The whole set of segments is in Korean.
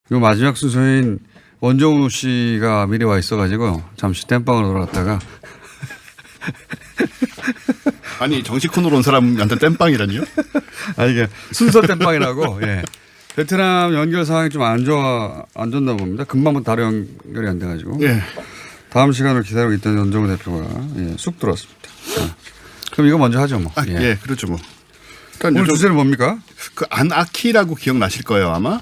그 마지막 순서인 원종우 씨가 미리 와 있어가지고 잠시 땜빵으로 돌아갔다가 아니 정식 코너로 온 사람한테 땜빵이라니요? 아니 이게 순서 땜빵이라고. 예. 베트남 연결 상황이 좀 안 좋나 봅니다. 금방부터 다른 연결이 안 돼가지고. 예. 다음 시간을 기다리고 있던 원종우 대표가 쑥 들어왔습니다. 그럼 이거 먼저 하죠 뭐. 예, 그렇죠 뭐. 오늘 주제는 뭡니까? 그 안아키라고 기억나실 거예요 아마.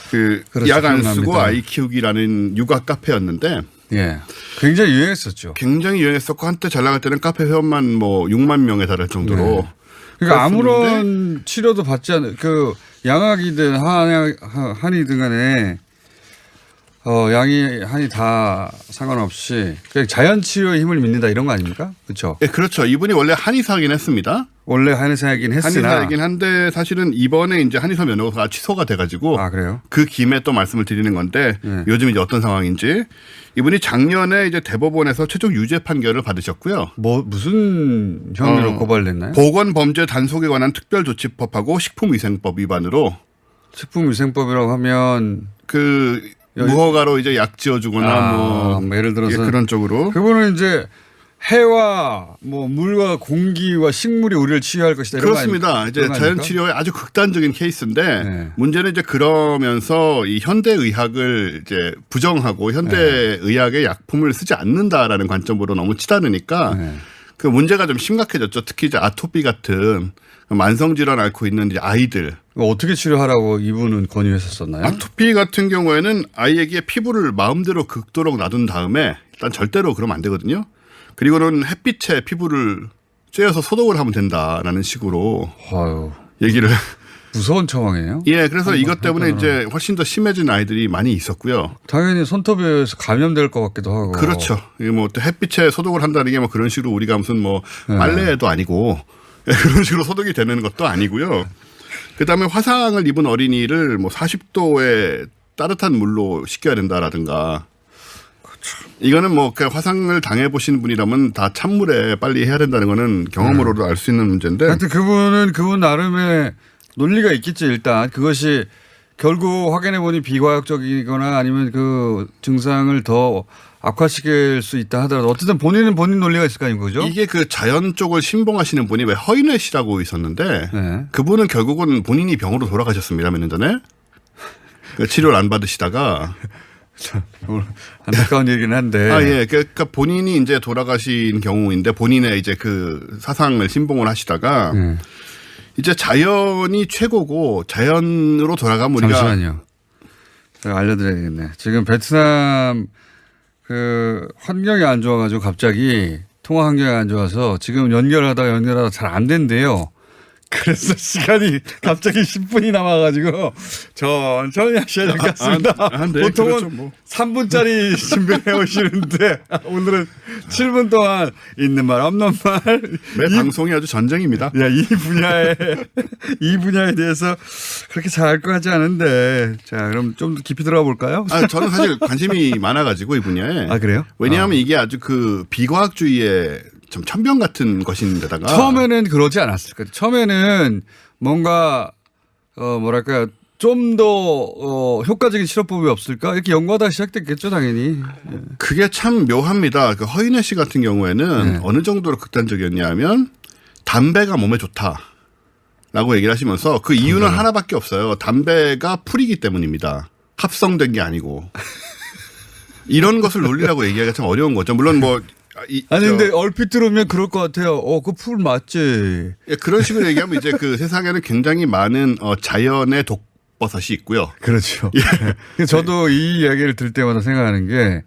그 그렇죠, 약 안 기억납니다. 쓰고 아이 키우기라는 육아 카페였는데 예. 굉장히 유행했었죠. 굉장히 유행했었고 한때 잘 나갈 때는 카페 회원만 뭐 6만 명에 달할 정도로. 네. 그러니까 그렇었는데 아무런 치료도 받지 않는 그 양악이든 한이든 간에 양이 한이 다 상관없이 그냥 자연 치료의 힘을 믿는다 이런 거 아닙니까? 그렇죠. 예, 그렇죠. 이분이 원래 한의사긴 했습니다. 원래 한의사이긴 했으나 한의사이긴 한데 사실은 이번에 이제 한의사 면허가 취소가 돼가지고 아 그래요? 그 김에 또 말씀을 드리는 건데 요즘 이제 어떤 상황인지 이분이 작년에 이제 대법원에서 최종 유죄 판결을 받으셨고요. 뭐 무슨 혐의로 고발됐나요? 보건범죄 단속에 관한 특별조치법하고 식품위생법 위반으로 식품위생법이라고 하면 그 무허가로 이제 약 지어주거나 뭐 예를 들어서 그런 쪽으로 그분은 이제 해와 뭐 물과 공기와 식물이 우리를 치유할 것이다. 이런 그렇습니다. 이제 자연 치료의 아주 극단적인 케이스인데 네. 문제는 이제 그러면서 이 현대 의학을 이제 부정하고 현대 의학의 약품을 쓰지 않는다라는 관점으로 너무 치달으니까 그 문제가 좀 심각해졌죠. 특히 이제 아토피 같은 만성 질환 앓고 있는 이제 아이들. 어떻게 치료하라고 이분은 권유했었나요? 아토피 같은 경우에는 아이에게 피부를 마음대로 긁도록 놔둔 다음에 일단 절대로 그러면 안 되거든요. 그리고는 햇빛에 피부를 쬐어서 소독을 하면 된다라는 식으로 아유, 얘기를. 무서운 상황이에요. 예, 그래서 이것 때문에 이제 훨씬 더 심해진 아이들이 많이 있었고요. 당연히 손톱에서 감염될 것 같기도 하고. 그렇죠. 뭐 또 햇빛에 소독을 한다는 게 뭐 그런 식으로 우리가 무슨 뭐 빨래도 아니고 그런 식으로 소독이 되는 것도 아니고요. 그다음에 화상을 입은 어린이를 뭐 40도의 따뜻한 물로 씻겨야 된다라든가. 이거는 뭐 그 화상을 당해보신 분이라면 다 찬물에 빨리 해야 된다는 거는 경험으로도 알 수 있는 문제인데. 하여튼 그분 나름의 논리가 있겠죠. 일단 그것이 결국 확인해 보니 비과학적이거나 아니면 그 증상을 더 악화시킬 수 있다 하더라도 어쨌든 본인은 본인 논리가 있을 거 아닌 거죠. 이게 그 자연 쪽을 신봉하시는 분이 왜 허인회 씨라고 있었는데 그분은 결국은 본인이 병으로 돌아가셨습니다. 몇 년 전에. 그 치료를 안 받으시다가. 안타까운 얘기긴 한데. 아, 예. 그러니까 본인이 이제 돌아가신 경우인데 본인의 이제 그 사상을 신봉을 하시다가 이제 자연이 최고고 자연으로 돌아가면 우리가. 잠시만요. 제가 알려드려야겠네. 지금 베트남 그 환경이 안 좋아가지고 갑자기 통화 환경이 안 좋아서 지금 연결하다 잘 안 된대요. 그래서 시간이 갑자기 10분이 남아가지고 천천히 하셔야 될 것 같습니다. 네, 보통은 그렇죠, 뭐. 3분짜리 준비해 오시는데 오늘은 7분 동안 있는 말 없는 말. 매 방송이 아주 전쟁입니다. 야, 이 분야에 대해서 그렇게 잘할 것 같지 않은데. 자, 그럼 좀 더 깊이 들어가 볼까요? 아, 저는 사실 관심이 많아가지고 이 분야에. 아, 그래요? 왜냐하면 이게 아주 그 비과학주의의 좀 천병 같은 것인데다가. 처음에는 그러지 않았을 거예요. 처음에는 뭔가 뭐랄까 좀 더 효과적인 치료법이 없을까 이렇게 연구하다 시작됐겠죠, 당연히. 그게 참 묘합니다. 그 허인혜 씨 같은 경우에는 어느 정도로 극단적이었냐면 담배가 몸에 좋다라고 얘기를 하시면서 그 이유는 하나밖에 없어요. 담배가 풀이기 때문입니다. 합성된 게 아니고. 이런 것을 논리라고 얘기하기가 참 어려운 거죠. 물론 뭐 아니 근데 얼핏 들으면 그럴 것 같아요. 그 풀 맞지. 예, 그런 식으로 얘기하면 이제 그 세상에는 굉장히 많은 자연의 독버섯이 있고요. 그렇죠. 예. 저도 이 이야기를 들 때마다 생각하는 게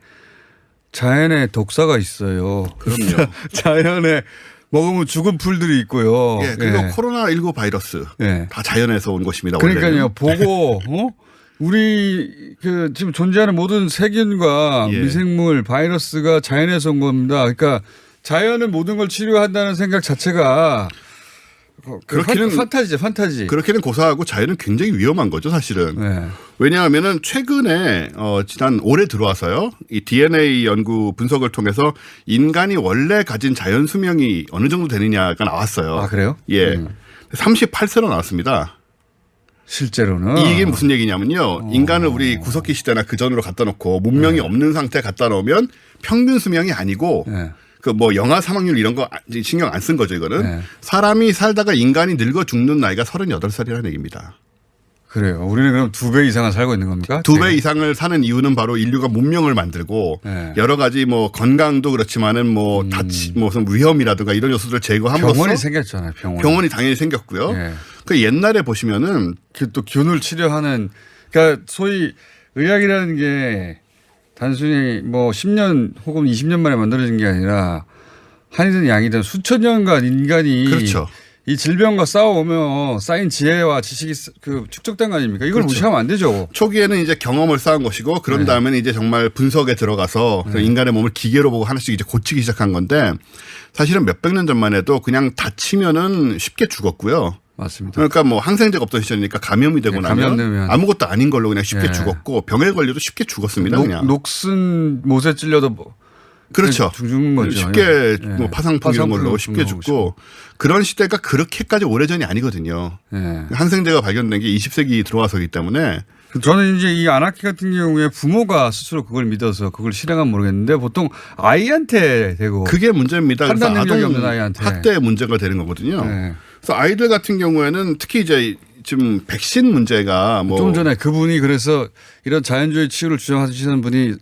자연에 독사가 있어요. 그럼요. 자연에 먹으면 죽은 풀들이 있고요. 예, 그리고 코로나19 바이러스 다 자연에서 온 것입니다. 그러니까요. 원래는. 보고 우리 그 지금 존재하는 모든 세균과 미생물, 바이러스가 자연에서 온 겁니다. 그러니까 자연은 모든 걸 치료한다는 생각 자체가 그렇게는 판타지죠, 판타지. 그렇게는 고사하고 자연은 굉장히 위험한 거죠, 사실은. 네. 왜냐하면은 최근에 지난 올해 들어와서요, 이 DNA 연구 분석을 통해서 인간이 원래 가진 자연 수명이 어느 정도 되느냐가 나왔어요. 아, 그래요? 예, 38세로 나왔습니다. 실제로는. 이게 무슨 얘기냐면요. 인간을 우리 구석기 시대나 그 전으로 갖다 놓고 문명이 없는 상태에 갖다 놓으면 평균 수명이 아니고 네. 그 뭐 영아 사망률 이런 거 신경 안 쓴 거죠, 이거는. 네. 사람이 살다가 인간이 늙어 죽는 나이가 38살이라는 얘기입니다. 그래요. 우리는 그럼 2배 이상을 살고 있는 겁니까? 2배 이상을 사는 이유는 바로 인류가 문명을 만들고 네. 여러 가지 뭐 건강도 그렇지만은 뭐 무슨 위험이라든가 이런 요소들을 제거함으로써 병원이 생겼잖아요. 병원이 당연히 생겼고요. 네. 그 옛날에 보시면은 또 균을 치료하는 그러니까 소위 의학이라는 게 단순히 뭐 10년 혹은 20년 만에 만들어진 게 아니라 한이든 양이든 수천 년간 인간이 그렇죠. 이 질병과 싸워오며 쌓인 지혜와 지식이 그 축적된 거 아닙니까? 이걸 그렇죠. 무시하면 안 되죠. 초기에는 이제 경험을 쌓은 것이고 그런 네. 다음에는 이제 정말 분석에 들어가서 인간의 몸을 기계로 보고 하나씩 이제 고치기 시작한 건데 사실은 몇백 년 전만 해도 그냥 다치면은 쉽게 죽었고요. 맞습니다. 그러니까 뭐 항생제가 없던 시절이니까 감염이 되고 네, 나면 감염되면. 아무것도 아닌 걸로 그냥 쉽게 네. 죽었고 병에 걸려도 쉽게 죽었습니다. 그냥. 녹슨 못에 찔려도 뭐 그렇죠. 죽는 거죠. 쉽게 네. 뭐 파상풍 이런 걸로 쉽게 죽고 그런 시대가 그렇게까지 오래전이 아니거든요. 네. 항생제가 발견된 게 20세기 들어와서이기 때문에 저는 이제 이 아나키 같은 경우에 부모가 스스로 그걸 믿어서 그걸 실행하면 모르겠는데 보통 아이한테 되고 그게 문제입니다. 그래서 판단 능력이 아동 없는 아이한테. 학대 문제가 되는 거거든요. 네. 그래서 아이들 같은 경우에는 특히 이제 지금 백신 문제가 뭐 좀 전에 그분이 그래서 이런 자연주의 치유를 주장하시는 분이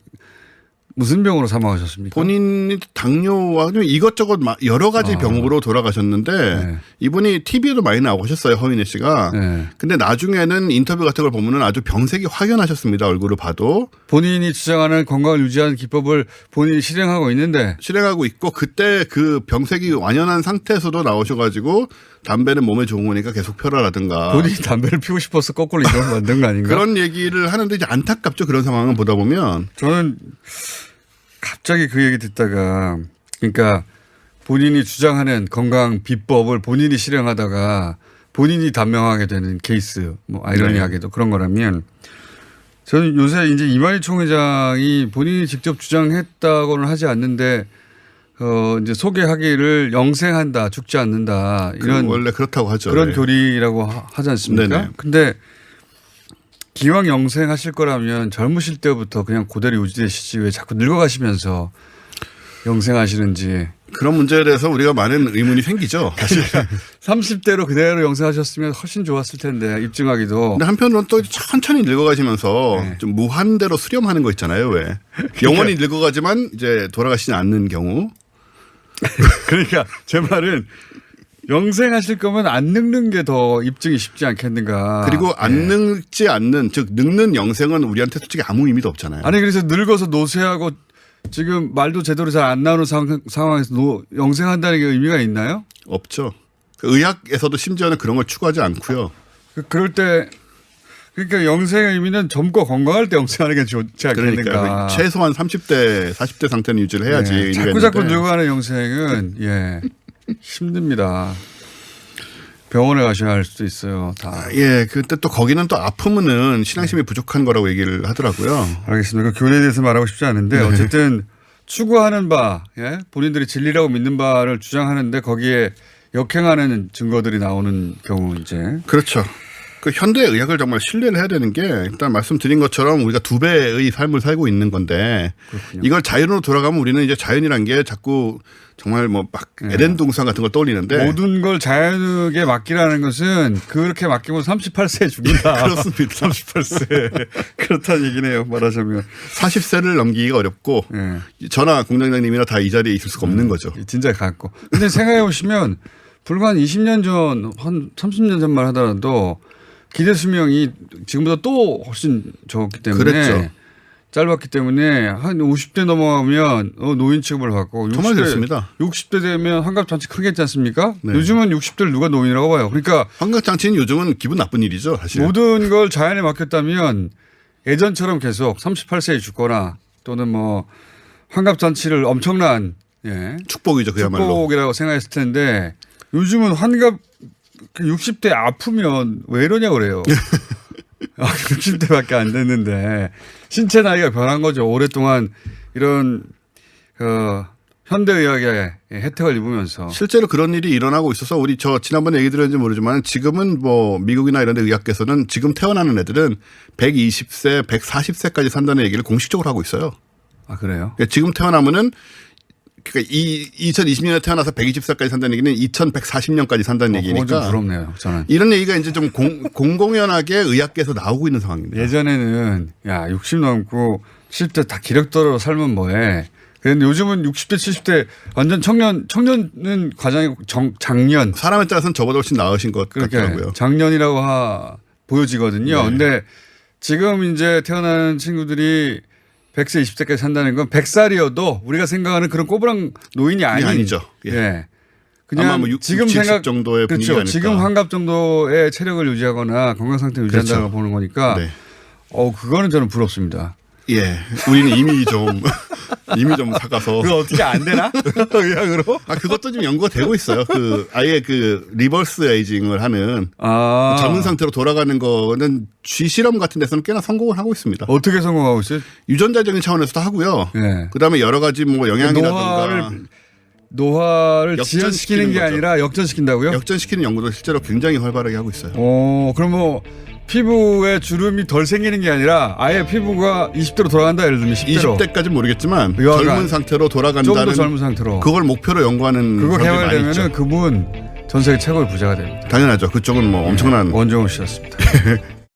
무슨 병으로 사망하셨습니까? 본인이 당뇨와 이것저것 여러 가지 병으로 돌아가셨는데 네. 이분이 TV에도 많이 나오셨어요. 허인혜 씨가. 네. 근데 나중에는 인터뷰 같은 걸 보면은 아주 병색이 확연하셨습니다. 얼굴을 봐도. 본인이 주장하는 건강을 유지하는 기법을 본인이 실행하고 있는데 실행하고 있고 그때 그 병색이 완연한 상태에서도 나오셔가지고 담배는 몸에 좋은 거니까 계속 펴라라든가. 본인이 담배를 피우고 싶어서 거꾸로 이런 거 만든 거 아닌가? 그런 얘기를 하는데 이제 안타깝죠. 그런 상황을 보다 보면. 저는 갑자기 그 얘기 듣다가 그러니까 본인이 주장하는 건강 비법을 본인이 실행하다가 본인이 단명하게 되는 케이스 뭐 아이러니하게도 그런 거라면 저는 요새 이제 이만희 총회장이 본인이 직접 주장했다고는 하지 않는데 이제 소개하기를 영생한다 죽지 않는다 이런 원래 그렇다고 하죠. 그런 네. 교리라고 하지 않습니까? 네네. 근데 기왕 영생하실 거라면 젊으실 때부터 그냥 그대로 유지되시지 왜 자꾸 늙어가시면서 영생하시는지. 그런 문제에 대해서 우리가 많은 의문이 생기죠. 사실. 30대로 그대로 영생하셨으면 훨씬 좋았을 텐데 입증하기도. 근데 한편으로는 또 천천히 늙어가시면서 네. 좀 무한대로 수렴하는 거 있잖아요. 왜? 영원히 늙어가지만 이제 돌아가시지 않는 경우. 그러니까 제 말은 영생하실 거면 안 늙는 게 더 입증이 쉽지 않겠는가. 그리고 안 늙지 않는 즉 늙는 영생은 우리한테 솔직히 아무 의미도 없잖아요. 아니 그래서 늙어서 노쇠하고 지금 말도 제대로 잘 안 나오는 상황에서 영생한다는 게 의미가 있나요? 없죠. 그 의학에서도 심지어는 그런 걸 추구하지 않고요. 그럴 때 그러니까 영생의 의미는 젊고 건강할 때 영생하는 게 좋지 않겠는가. 그러니까 최소한 30대, 40대 상태는 유지를 해야지. 네. 의미가 자꾸 있는데. 늙어가는 영생은 힘듭니다. 병원에 가셔야 할 수도 있어요. 다. 예, 그때 또 거기는 또 아프면은 신앙심이 부족한 거라고 얘기를 하더라고요. 알겠습니다. 그 교훈에 대해서 말하고 싶지 않은데 네. 어쨌든 추구하는 바, 본인들이 진리라고 믿는 바를 주장하는데 거기에 역행하는 증거들이 나오는 경우 이제. 그렇죠. 그 현대 의학을 정말 신뢰를 해야 되는 게 일단 말씀드린 것처럼 우리가 2배의 삶을 살고 있는 건데 그렇군요. 이걸 자연으로 돌아가면 우리는 이제 자연이란 게 자꾸 정말 뭐 막 에덴 동산 같은 걸 떠올리는데 모든 걸 자연에게 맡기라는 것은 그렇게 맡기면 38세에 죽인다. 그렇습니다. 38세. 그렇다는 얘기네요. 말하자면. 40세를 넘기기가 어렵고 저나 공장장님이나 다 이 자리에 있을 수가 없는 거죠. 진짜 갖고. 근데 생각해 보시면 불과 한 20년 전, 한 30년 전만 하더라도 기대 수명이 지금보다 또 훨씬 적었기 때문에 그랬죠. 짧았기 때문에 한 50대 넘어가면 노인 취급을 받고 정말 그렇습니다. 60대 되면 환갑잔치 크게 했지 않습니까? 네. 요즘은 60대를 누가 노인이라고 봐요. 그러니까 환갑잔치는 요즘은 기분 나쁜 일이죠. 사실. 모든 걸 자연에 맡겼다면 예전처럼 계속 38세에 죽거나 또는 뭐 환갑잔치를 엄청난 축복이죠. 그야말로. 축복이라고 생각했을 텐데 요즘은 환갑 60대 아프면 왜 이러냐 그래요. 60대밖에 안 됐는데 신체 나이가 변한 거죠. 오랫동안 이런 현대의학의 혜택을 입으면서 실제로 그런 일이 일어나고 있어서 우리 저 지난번에 얘기 드렸는지 모르지만 지금은 뭐 미국이나 이런 데 의학계에서는 지금 태어나는 애들은 120세, 140세까지 산다는 얘기를 공식적으로 하고 있어요. 아 그래요? 그러니까 지금 태어나면은 그러니까 2020년에 태어나서 120세까지 산다는 얘기는 2140년까지 산다는 그건 좀 얘기니까 부럽네요. 저는 이런 얘기가 이제 좀 공공연하게 의학계에서 나오고 있는 상황입니다. 예전에는 야 60 넘고 70대 다 기력도로 살면 뭐해. 그런데 요즘은 60대 70대 완전 청년은 과장이고 장년 사람에 따라서는 저보다 훨씬 나으신 것 그렇게 같더라고요. 장년이라고 보여지거든요. 네. 근데 지금 이제 태어나는 친구들이 100세 20세까지 산다는 건 100살이어도 우리가 생각하는 그런 꼬부랑 노인이 아닌 아니죠. 예. 예. 그냥 아마 뭐 60, 지금 70 생각 정도의 분위기가 그렇죠. 아닐까. 지금 환갑 정도의 체력을 유지하거나 건강 상태를 유지한다고 그렇죠. 보는 거니까 네. 그거는 저는 부럽습니다. 예. 우리는 이미 좀 사가서. 그거 어떻게 안 되나? 의학으로? 그것도 지금 연구가 되고 있어요. 아예 리버스 에이징을 하는 젊은 상태로 돌아가는 거는 쥐 실험 같은 데서는 꽤나 성공을 하고 있습니다. 어떻게 성공하고 있어요? 유전자적인 차원에서도 하고요. 네. 그다음에 여러 가지 뭐 영양이라든가 노화를 역전시키는 지연시키는 게 거죠. 아니라 역전시킨다고요? 역전시키는 연구도 실제로 굉장히 활발하게 하고 있어요. 그럼 뭐 피부에 주름이 덜 생기는 게 아니라 아예 피부가 20대로 돌아간다 예를 들면 10대로 20대까지는 모르겠지만 의학은 젊은 상태로 좀 돌아간다는 더 젊은 상태로 그걸 목표로 연구하는 그거 사람들이 많이 개발되면 있죠. 그분 전 세계 최고의 부자가 됩니다. 당연하죠. 그쪽은 뭐 엄청난 원종우 씨였습니다.